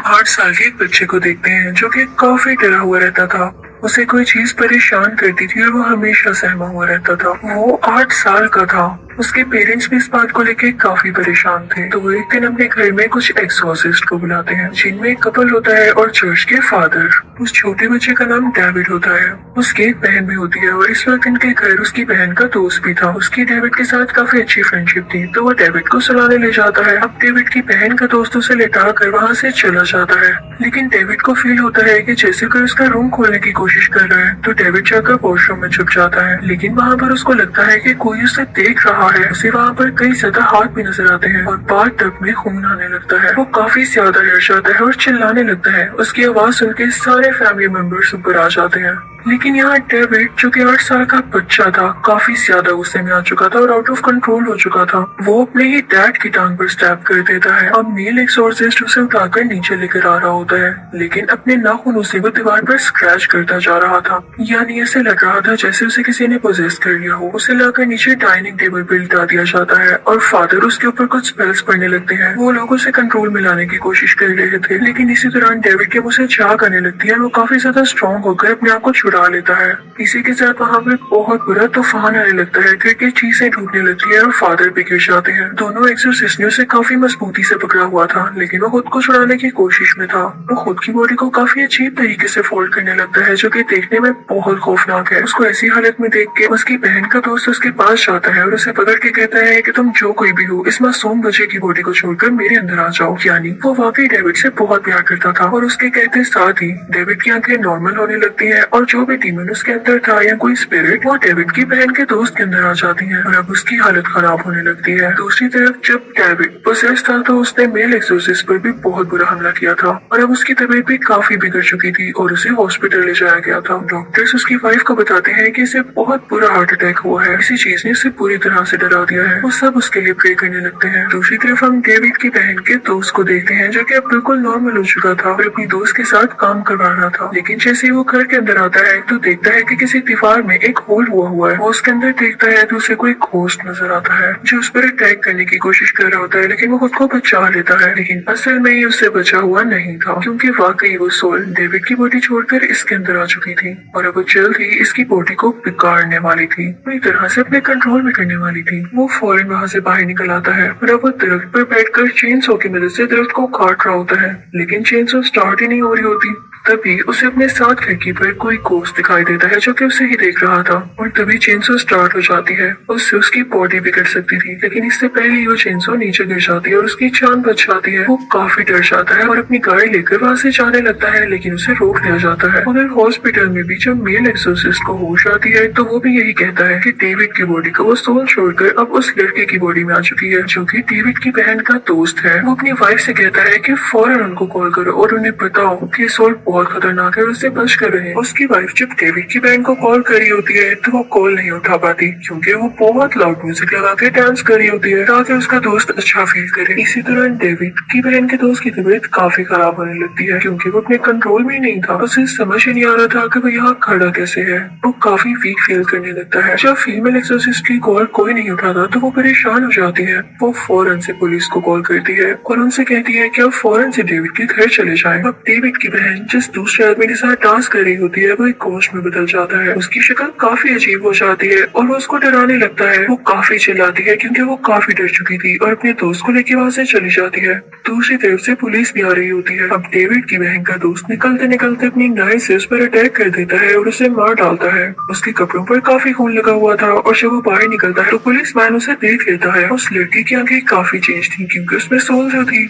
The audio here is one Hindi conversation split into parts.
8 साल के एक बच्चे को देखते हैं जो कि काफी डरा हुआ रहता था। उसे कोई चीज परेशान करती थी और वो हमेशा सहमा हुआ रहता था। वो 8 साल का था। उसके पेरेंट्स भी इस बात को लेके काफी परेशान थे। तो वो एक दिन अपने घर में कुछ एक्सोर्सिस्ट को बुलाते हैं, जिनमें एक कपल होता है और चर्च के फादर। उस छोटे बच्चे का नाम डेविड होता है। उसकी एक बहन भी होती है और इस वक्त इनके घर उसकी बहन का दोस्त भी था। उसकी डेविड के साथ काफी अच्छी फ्रेंडशिप थी, तो वो डेविड को सुलाने ले जाता है। अब डेविड की बहन का दोस्त उसे लेटा कर वहाँ से चला जाता है, लेकिन डेविड को फील होता है कि जैसे कोई उसका रूम खोलने की कोशिश कर रहा है। तो डेविड जाकर वॉशरूम में छुप जाता है, लेकिन वहाँ पर उसको लगता है कि कोई उसे देख रहा है। उसे वहाँ पर कई ज्यादा हाथ भी नजर आते हैं और बाथ टब में खून आने लगता है। वो काफी ज्यादा डर जाता है और चिल्लाने लगता है। उसकी आवाज सुन के सारे फैमिली मेंबर्स ऊपर आ जाते हैं, लेकिन यहाँ डेविड जो कि 8 साल का बच्चा था काफी ज्यादा गुस्से में आ चुका था और आउट ऑफ कंट्रोल हो चुका था। वो अपने ही डैड की टांग पर स्टैब कर देता है। अब मेल एक्सोर्सिस्ट उसे उठाकर नीचे लेकर आ रहा होता है, लेकिन अपने नाखूनों से वो दीवार पर स्क्रैच करता जा रहा था। यानी ऐसे लग रहा था जैसे उसे किसी ने पोजेस कर लिया हो। उसे लाकर नीचे डाइनिंग टेबल पर लिटा दिया जाता है और फादर उसके ऊपर कुछ स्पेल्स पढ़ने लगते हैं। वो लोग उसे कंट्रोल में लाने की कोशिश कर रहे थे, लेकिन इसी दौरान डेविड के मुंह से झाग आने लगती है। वो काफी ज्यादा स्ट्रॉन्ग होकर अपने आप को छुड़ा लेता है। इसी के साथ वहाँ पे बहुत बुरा तूफान आने लगता है। घर की चीजें टूटने लगती है और फादर भी गिर जाते हैं। दोनों एक्सोर्सिस्ट ने उसे काफी मजबूती से पकड़ा हुआ था, लेकिन वो खुद को छुड़ाने की कोशिश में था। वो खुद की बॉडी को काफी अजीब तरीके से फोल्ड करने लगता है, जो कि देखने में बहुत खौफनाक है। उसको ऐसी हालत में देख के उसकी बहन का दोस्त उसके पास जाता है और उसे पकड़ के कहता है कि तुम जो कोई भी हो, इस मासूम बच्चे की बॉडी को छोड़कर मेरे अंदर आ जाओ। यानी वो वाकई डेविड से बहुत प्यार करता था और उसके कहते साथ ही डेविड की आंखें नॉर्मल होने लगती है और जो भी डीमन उसके अंदर था या कोई स्पिरिट, वो डेविड की बहन के दोस्त के अंदर आ जाती है और अब उसकी हालत खराब होने लगती है। दूसरी तरफ जब डेविड पोसेस था तो उसने मेल एक्सोर्सिस्ट पर भी बहुत बुरा हमला किया था और अब उसकी तबीयत भी काफी बिगड़ चुकी थी और उसे हॉस्पिटल ले जाया गया था। डॉक्टर्स उसकी वाइफ को बताते हैं कि इसे बहुत बुरा हार्ट अटैक हुआ है। इसी चीज ने उसे पूरी तरह से डरा दिया है। वो सब उसके लिए प्रे करने लगते हैं। दूसरी तरफ हम डेविड की बहन के दोस्त को देखते हैं, जो कि अब बिल्कुल नॉर्मल हो चुका था और अपनी दोस्त के साथ काम करवा रहा था। लेकिन जैसे ही वो घर के अंदर आता है तो देखता है कि किसी दीवार में एक होल हुआ है। वो उसके अंदर देखता है तो उसे कोई घोस्ट नजर आता है जो उस पर अटैक करने की कोशिश कर रहा होता है, लेकिन वो खुद को बचा लेता है। लेकिन असल में ये उससे बचा हुआ नहीं था, क्योंकि वाकई वो सोल डेविड की बॉडी छोड़कर इसके अंदर आ चुकी थी और अब वो जल्द ही इसकी बॉडी को बिगाड़ने वाली थी, पूरी तरह से अपने कंट्रोल में करने वाली थी। वो फौरन वहाँ से बाहर निकल आता है और अब वो दरख्त पर बैठकर चेनसो की मदद से दरख्त को काट रहा होता है, लेकिन चेनसो स्टार्ट ही नहीं हो रही होती। तभी उसे अपने साथ खिड़की पर कोई घोस्ट दिखाई देता है जो कि उसे ही देख रहा था और तभी चेनसो स्टार्ट हो जाती है। उससे उसकी बॉडी बिगड़ सकती थी, लेकिन इससे पहले ही वो चेनसो नीचे गिर जाती है और उसकी जान बच जाती है। वो काफी डर जाता है और अपनी गाड़ी लेकर वहाँ से जाने लगता है, लेकिन उसे रोक लिया जाता है। उधर हॉस्पिटल में भी जब मेल एक्सोर्सिस्ट को होश आती है तो वो भी यही कहता है कि डेविड की बॉडी को वो सोल छोड़कर अब उस लड़के की बॉडी में आ चुकी है, जो कि डेविड की बहन का दोस्त है। वो अपनी वाइफ से कहता है कि फौरन उनको कॉल करो और उन्हें बताओ कि सोल बहुत खतरनाक है और उससे बच कर रहे। उसकी वाइफ जब डेविड की बहन को कॉल कर रही होती है तो वो कॉल नहीं उठा पाती, क्योंकि वो बहुत लाउड म्यूजिक लगा के डांस कर रही होती है ताकि उसका दोस्त अच्छा फील करे। इसी दौरान डेविड की बहन के दोस्त की तबीयत काफी खराब होने लगती है, क्योंकि वो अपने कंट्रोल में नहीं था। उसे समझ ही नहीं आ रहा था कि वो यहाँ खड़ा कैसे है। वो काफी वीक फील करने लगता है। जब फीमेल एक्सोर्सिस्ट की कॉल कोई नहीं उठाता तो वो परेशान हो जाती है। वो फौरन से पुलिस को कॉल करती है और उनसे कहती है कि अब फौरन से डेविड के घर चले जाएं। अब डेविड की बहन जिस दूसरे आदमी के साथ डांस कर रही होती है वो एक घोस्ट में बदल जाता है। उसकी शक्ल काफी अजीब हो जाती है और वो उसको डराने लगता है। वो काफी चिल्लाती है क्योंकि वो काफी डर चुकी थी और अपने दोस्त को लेकर वहाँ से चली जाती है। दूसरी तरफ से पुलिस भी आ रही होती है। अब डेविड की बहन का दोस्त निकलते निकलते अपनी नाइफ से उस पर अटैक कर देता है और उसे मार डालता है। उसके कपड़ों पर काफी खून लगा हुआ था और जब वो बाहर निकलता है तो पुलिस मैन उसे देख लेता है। उस लड़की की आंखें काफी चेंज थी क्योंकि उसमें सोल जो थी।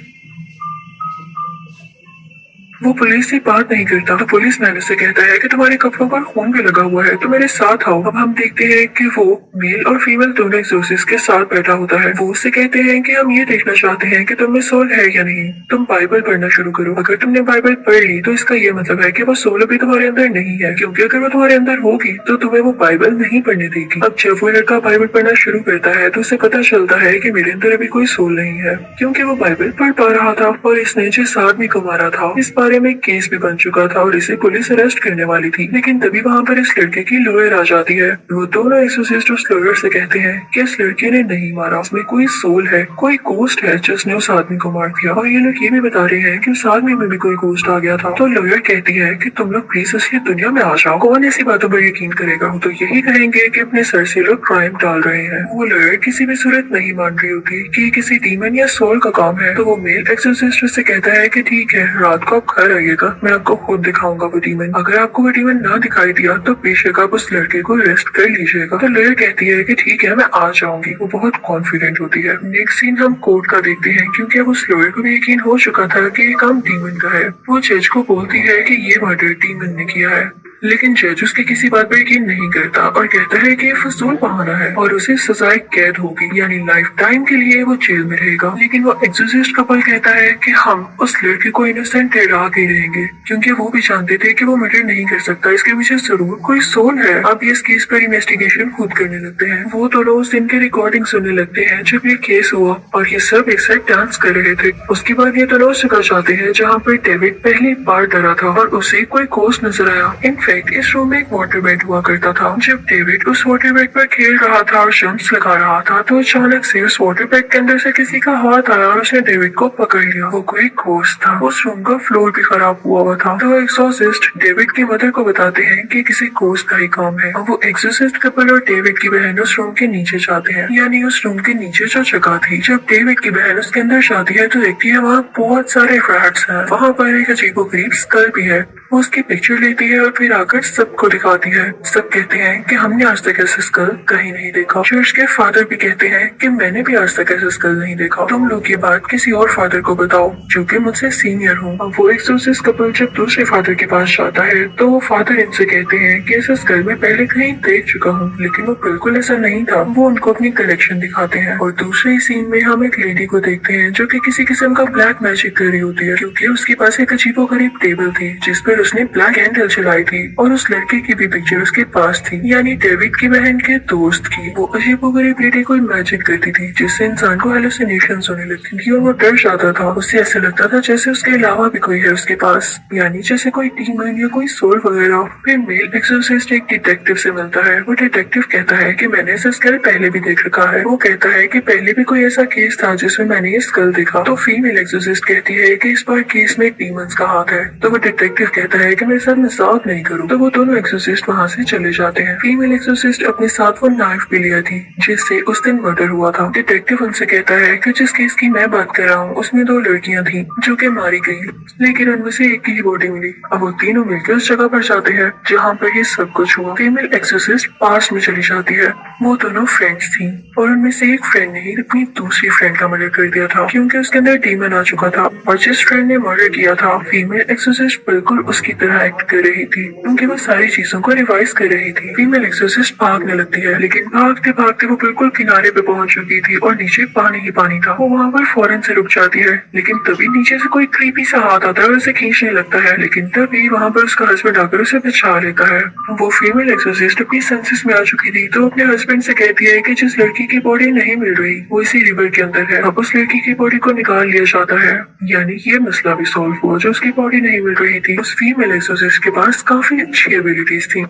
वो पुलिस से बात नहीं करता तो पुलिस मैन उससे कहता है कि तुम्हारे कपड़ों पर खून भी लगा हुआ है तो मेरे साथ आओ। अब हम देखते हैं कि वो मेल और फीमेल दोनों एक्सोर्सिस्ट के साथ बैठा होता है। वो उससे कहते हैं कि हम ये देखना चाहते हैं कि तुम में सोल है या नहीं। तुम बाइबल पढ़ना शुरू करो। अगर तुमने बाइबल पढ़ ली तो इसका ये मतलब है कि वो सोल अभी तुम्हारे अंदर नहीं है, क्योंकि अगर वो तुम्हारे अंदर होगी तो तुम्हें वो बाइबल नहीं पढ़ने देगी। अब जब वो लड़का बाइबल पढ़ना शुरू करता है तो उसे पता चलता है कि मेरे अंदर अभी कोई सोल नहीं है, क्योंकि वो बाइबल पढ़ पा रहा था और इसने जिस आदमी को मारा था इस बात बारे में केस भी बन चुका था और इसे पुलिस अरेस्ट करने वाली थी। लेकिन तभी वहाँ पर इस लड़के की लॉयर आ जाती है। वो दोनों एक्सोसिस्ट उस लॉयर से कहते हैं कि इस लड़के ने नहीं मारा, उसमें कोई सोल है, कोई गोस्ट है जिसने उस आदमी को मार दिया। और ये लोग ये भी बता रहे हैं कि उस आदमी में भी कोई गोस्ट आ गया था। तो लॉयर कहती है कि तुम लोग प्लीज असली दुनिया में आ जाओ। कौन ऐसी बातों पर यकीन करेगा? तो यही कहेंगे कि अपने सर से लोग क्राइम डाल रहे हैं। वो लॉयर किसी भी सूरत नहीं मान रही होती कि ये किसी डीमन या सोल का काम है। तो वो मेल एक्सोसिस्ट से कहता है कि ठीक है, रात को आप घर आइएगा, मैं आपको खुद दिखाऊंगा वो डीमन। अगर आपको वो डीमन ना दिखाई दिया तो बेशक आप उस लड़के को अरेस्ट कर लीजिएगा। तो लॉयर कहती है कि ठीक है, मैं आ जाऊंगी। वो बहुत कॉन्फिडेंट होती है। नेक्स्ट सीन हम कोर्ट का देखते हैं, क्योंकि अब उस लॉयर को भी यकीन हो चुका था कि ये काम डीमन का है। वो जज को बोलती है कि ये मर्डर डीमन ने किया है, लेकिन जज उसकी किसी बात पर यकीन नहीं करता और कहता है कि ये फजूल बहाना है और उसे सजाए कैद होगी, यानी लाइफ टाइम के लिए वो जेल में रहेगा। लेकिन वो एक्सोसिस्ट कपल कहता है कि हम उस लड़के को इनोसेंट ठहरा के रहेंगे, क्योंकि वो भी जानते थे कि वो मर्डर नहीं कर सकता, इसके पीछे जरूर कोई सोल है। अब इस केस पर इन्वेस्टिगेशन खुद करने लगते हैं। वो दोनों उस दिन की रिकॉर्डिंग सुनने लगते हैं जब ये केस हुआ और ये सब एक साथ डांस कर रहे थे। उसके बाद ये दोनों उस जगह जाते हैं जहाँ पर डेविड पहली बार डरा था और उसे कोई कोस नजर आया। इस रूम में एक वाटर बेड हुआ करता था। जब डेविड उस वाटर बेड पर खेल रहा था और जंप्स लगा रहा था तो अचानक से उस वाटर बेड के अंदर से किसी का हाथ आया और उसने डेविड को पकड़ लिया। वो कोई घोस्ट था। उस रूम का फ्लोर भी खराब हुआ था। तो एक्सोसिस्ट डेविड की मदर को बताते हैं कि किसी घोस्ट का ही काम है। वो एक्सोसिस्ट कपल और डेविड की बहन उस रूम के नीचे जाते हैं, यानी उस रूम के नीचे जो जगह थी। जब डेविड की बहन उसके अंदर जाती है तो देखती है वहाँ बहुत सारे रैट्स हैं। वहाँ पर एक अजीबोगरीब स्कल भी है। वो उसकी पिक्चर लेती है और फिर आकर सबको दिखाती है। सब कहते हैं कि हमने आज तक ऐसा स्कल कहीं नहीं देखा। चर्च के फादर भी कहते हैं कि मैंने भी आज तक ऐसा स्कल नहीं देखा। तुम लोग ये बात किसी और फादर को बताओ जो कि मुझसे सीनियर हो। अब वो एक्सोसिस्ट कपल जब दूसरे फादर के पास जाता है तो वो फादर इनसे कहते हैं कि ऐसा स्कल मैं पहले कहीं देख चुका हूँ, लेकिन वो बिल्कुल ऐसा नहीं था। वो उनको अपनी कलेक्शन दिखाते हैं और दूसरे सीन में हम एक लेडी को देखते हैं जो कि किसी किस्म का ब्लैक मैजिक कर रही होती है, क्योंकि उसके पास एक अजीबोगरीब टेबल थी जिस पर उसने ब्लैक कैंडल जलाई थी और उस लड़के की भी पिक्चर उसके पास थी, यानी डेविड की बहन के दोस्त की। वो अजीबोगरीब लेडी कोई मैजिक करती थी जिससे इंसान को हेलुसिनेशन होने लगती थी और वो डर जाता था। उससे ऐसा लगता था जैसे उसके अलावा भी कोई है उसके पास, यानी जैसे कोई डीमन या कोई सोल वगैरह। फिर मेल एक्सोसिस्ट एक डिटेक्टिव से मिलता है। वो डिटेक्टिव कहता है कि मैंने ऐसा स्कल पहले भी देख रखा है। वो कहता है कि पहले भी कोई ऐसा केस था जिसमें मैंने ये स्कल देखा। तो फीमेल एक्सोसिस्ट कहती है कि इस बार केस में डीमंस का हाथ है। तो वो डिटेक्टिव कहता है कि मेरे साथ मजाक नहीं करो। तो वो दोनों एक्सोसिस्ट वहाँ से चले जाते हैं। फीमेल एक्सोसिस्ट अपने साथ वो नाइफ भी लिया थी जिससे उस दिन मर्डर हुआ था। डिटेक्टिव उनसे कहता है कि जिस केस की मैं बात कर रहा हूँ उसमें 2 लड़कियां थी जो कि मारी गई, लेकिन उनमें से एक की ही बॉडी मिली। अब वो तीनों मिलकर उस जगह पर जाते हैं जहाँ पर ये सब कुछ हुआ। फीमेल एक्सोसिस्ट पास में चली जाती है। वो दोनों फ्रेंड्स थी और उनमें से एक फ्रेंड ने अपनी दूसरी फ्रेंड का मर्डर कर दिया था, क्योंकि उसके अंदर डीमन आ चुका था। और जिस फ्रेंड ने मर्डर किया था फीमेल एक्सोसिस्ट बिल्कुल उसकी तरह एक्ट कर रही थी, क्योंकि वो सारी चीजों को रिवाइज कर रही थी। फीमेल एक्सोसिस्ट भागने लगती है, लेकिन भागते भागते वो बिल्कुल किनारे पे पहुंच चुकी थी और नीचे पानी ही पानी था। वो वहाँ पर फौरन से रुक जाती है, लेकिन तभी नीचे से कोई क्रीपी सा हाथ आता है और उसे खींचने लगता है। लेकिन तभी वहाँ पर उसका हस्बैंड आकर उसे बचा लेता है। वो फीमेल एक्सोसिस्ट अपनी सेंसेस में आ चुकी थी, तो अपने हस्बैंड से कहती है कि जिस लड़की की बॉडी नहीं मिल रही वो इसी रिवर के अंदर है। अब उस लड़की की बॉडी को निकाल लिया जाता है, यानी ये मसला भी सॉल्व हुआ। जो उसकी बॉडी नहीं मिल रही थी उस फीमेल एक्सोसिस्ट के पास काफी अच्छी एबिलिटीज थी।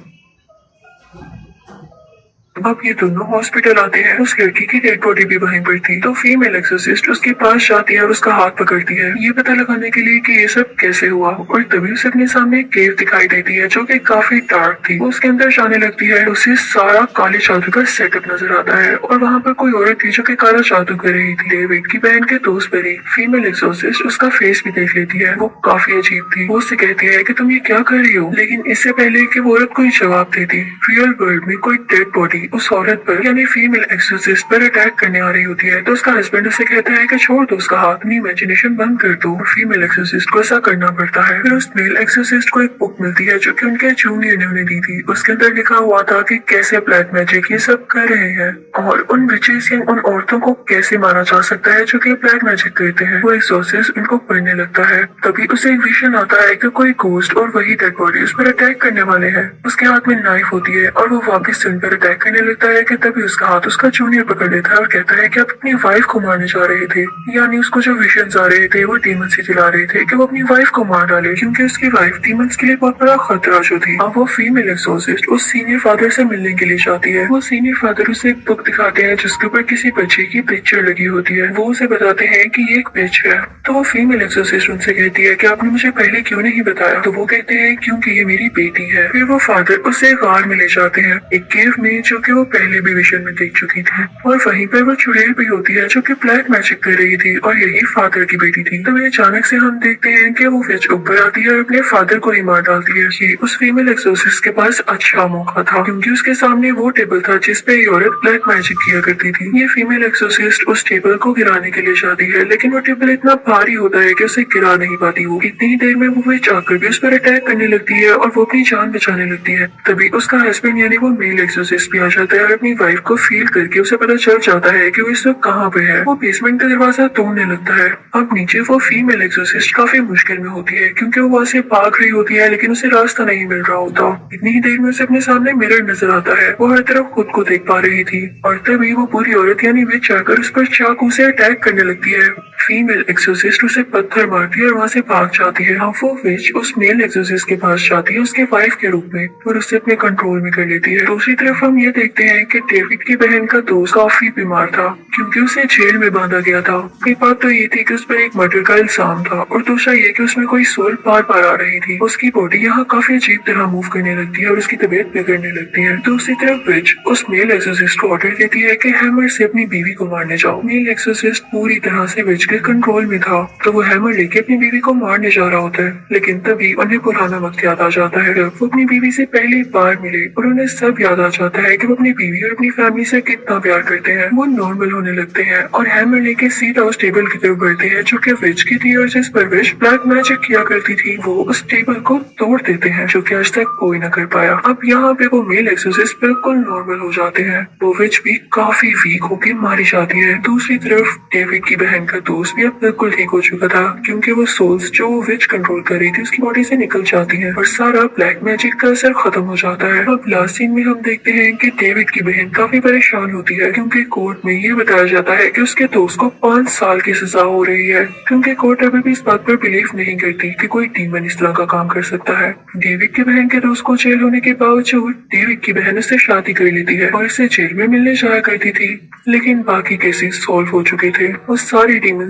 अब ये दोनों हॉस्पिटल आते हैं। उस लड़की की डेड बॉडी भी वहीं पर थी, तो फीमेल एक्सोसिस्ट उसके पास जाती है और उसका हाथ पकड़ती है, ये पता लगाने के लिए कि ये सब कैसे हुआ। और तभी उसे अपने सामने एक केव दिखाई देती है जो कि काफी डार्क थी। वो उसके अंदर जाने लगती है, उसे सारा काले जादू का सेटअप नजर आता है और वहाँ पर कोई औरत थी जो कि काला जादू कर रही थी। डेविड की बहन के दोस्त पर ही फीमेल एक्सोसिस्ट उसका फेस भी देख लेती है। वो काफी अजीब थी। वो उससे कहती है कि तुम ये क्या कर रही हो, लेकिन इससे पहले कि वो औरत कोई जवाब देती, रियल वर्ल्ड में कोई डेड बॉडी उस औरत पर यानी फीमेल एक्सोसिस्ट पर अटैक करने आ रही होती है। तो उसका हस्बैंड उसे कहता है कि छोड़ दो उसका हाथ, अपनी इमेजिनेशन बंद कर दो। फीमेल एक्सोसिस्ट को ऐसा करना पड़ता है। फिर उस मेल एक्सोसिस्ट को एक बुक मिलती है जो कि उनके जूनियर ने उन्हें दी थी। उसके अंदर लिखा हुआ था कि कैसे ब्लैक मैजिक ये सब कर रहे हैं और उन विचेस या उन औरतों को कैसे मारा जा सकता है जो कि ब्लैक मैजिक करते हैं। वो एक्सोसिस्ट उनको पढ़ने लगता है। तभी उसे एक विजन आता है कि कोई घोस्ट और वही डेड बॉडी उस पर अटैक करने वाले हैं। उसके हाथ में नाइफ होती है और वो वापस से उन पर अटैक करने करने लगता है कि तभी उसका हाथ उसका जूनियर पकड़ लेता है और कहता है कि आप अपनी वाइफ को मारने जा रहे थे। यानी उसको जो विजन्स आ रहे थे वो डीमंस ही दिला रहे थे कि वो अपनी वाइफ को मार डाले, क्योंकि उसकी वाइफ डीमंस के लिए बहुत बड़ा खतरा जो थी। अब वो फीमेल एक्सोसिस्ट उस सीनियर फादर से मिलने के लिए चाहती है। वो सीनियर फादर उसे एक बुक दिखाते हैं जिसके ऊपर किसी बच्चे की पिक्चर लगी होती है। वो उसे बताते हैं कि ये एक पिच है। तो वो फीमेल एक्सोसिस्ट उनसे कहती है कि आपने मुझे पहले क्यों नहीं बताया। तो वो कहते हैं क्योंकि ये मेरी बेटी है। फिर वो फादर उसे गार में ले जाते हैं, एक केव में जो कि वो पहले भी विजन में देख चुकी थी। और वहीं पर वो चुड़ैल भी होती है जो कि ब्लैक मैजिक कर रही थी और यही फादर की बेटी थी। तो अचानक से हम देखते हैं कि वो विच ऊपर आती है और अपने फादर को ही मार डालती है। ये उस फीमेल एक्सोसिस्ट के पास अच्छा मौका था, क्योंकि उसके सामने वो टेबल था जिसपे ये औरत ब्लैक मैजिक किया करती थी। ये फीमेल एक्सोसिस्ट उस टेबल को गिराने के लिए जाती है, लेकिन वो टेबल इतना भारी होता है कि उसे गिरा नहीं पाती। वो इतनी ही देर में वो विच आकर भी उस पर अटैक करने लगती है और वो अपनी जान बचाने लगती है। तभी उसका हस्बैंड यानी वो मेल एक्सोसिस्ट भी आ जाता है और अपनी वाइफ को फील करके उसे पता चल जाता है कि वो इस वक्त कहाँ पे है। वो बेसमेंट का दरवाजा तोड़ने लगता है। अब नीचे वो फीमेल एक्सोसिस्ट काफी मुश्किल में होती है, क्योंकि वो वहाँ से भाग रही होती है लेकिन उसे रास्ता नहीं मिल रहा होता। इतनी ही देर में उसे अपने सामने मिरर नजर आता है। वो हर तरफ खुद को देख पा रही थी और तभी वो पूरी औरत यानी विच आकर उस पर चाकू से अटैक करने लगती है। फीमेल एक्सोसिस्ट उसे पत्थर मारती है और वहाँ से भाग जाती है। अब वो विच उस मेल एक्सोसिस्ट के पास जाती है उसके वाइफ के रूप में और उसे अपने कंट्रोल में कर लेती है। दूसरी तरफ हम ये देखते हैं कि डेविड की बहन का दोस्त काफी बीमार था, क्योंकि उसे जेल में बांधा गया था। एक बात तो ये थी कि उस पर एक मर्डर का इल्जाम था और दूसरा ये कि उसमें कोई सोल बार बार आ रही थी। उसकी बॉडी यहाँ काफी अजीब तरह मूव करने लगती है और उसकी तबीयत बिगड़ने लगती है। दूसरी तरफ विच उस मेल एक्सोसिस्ट को ऑर्डर देती है कि हैमर से अपनी बीवी को मारने जाओ। मेल एक्सोसिस्ट पूरी तरह से विच के कंट्रोल में था, तो वो हैमर लेके अपनी बीवी को मारने जा रहा होता है। लेकिन तभी उन्हें पुराना वक्त याद आ जाता है जब वो अपनी बीवी से पहली बार मिले और उन्हें सब याद आ जाता है कि वो अपनी बीवी और अपनी फैमिली से कितना प्यार करते हैं। वो नॉर्मल होने लगते हैं और हैमर लेके सीधा उस टेबल की तरफ बढ़ते हैं जो कि विच की थी और जिस पर विच ब्लैक मैजिक किया करती थी। वो उस टेबल को तोड़ देते हैं जो कि आज तक कोई न कर पाया। अब यहाँ पे वो मेल एक्सोसिस्ट बिल्कुल नॉर्मल हो जाते हैं। वो विच भी काफी वीक होके मारी जाती है। दूसरी तरफ डेविड की बहन का दोस्त भी अब बिल्कुल ठीक हो चुका था, क्योंकि वो सोल्स जो वो विच कंट्रोल कर रही थी उसकी बॉडी से निकल जाती है और सारा ब्लैक मैजिक का असर खत्म हो जाता है। अब लास्ट सीन में हम देखते हैं कि डेविड की बहन काफी परेशान होती है, क्योंकि कोर्ट में ये बताया जाता है कि उसके दोस्त को 5 साल की सजा हो रही है, क्योंकि कोर्ट अभी भी इस बात पर बिलीव नहीं करती कि कोई डीमन इस तरह का काम कर सकता है। डेविड की बहन के दोस्त को जेल होने के बावजूद डेविड की बहन उससे शादी कर लेती है और इसे जेल में मिलने जाया करती थी, लेकिन बाकी केसेस सॉल्व हो चुके थे और सारे डीमन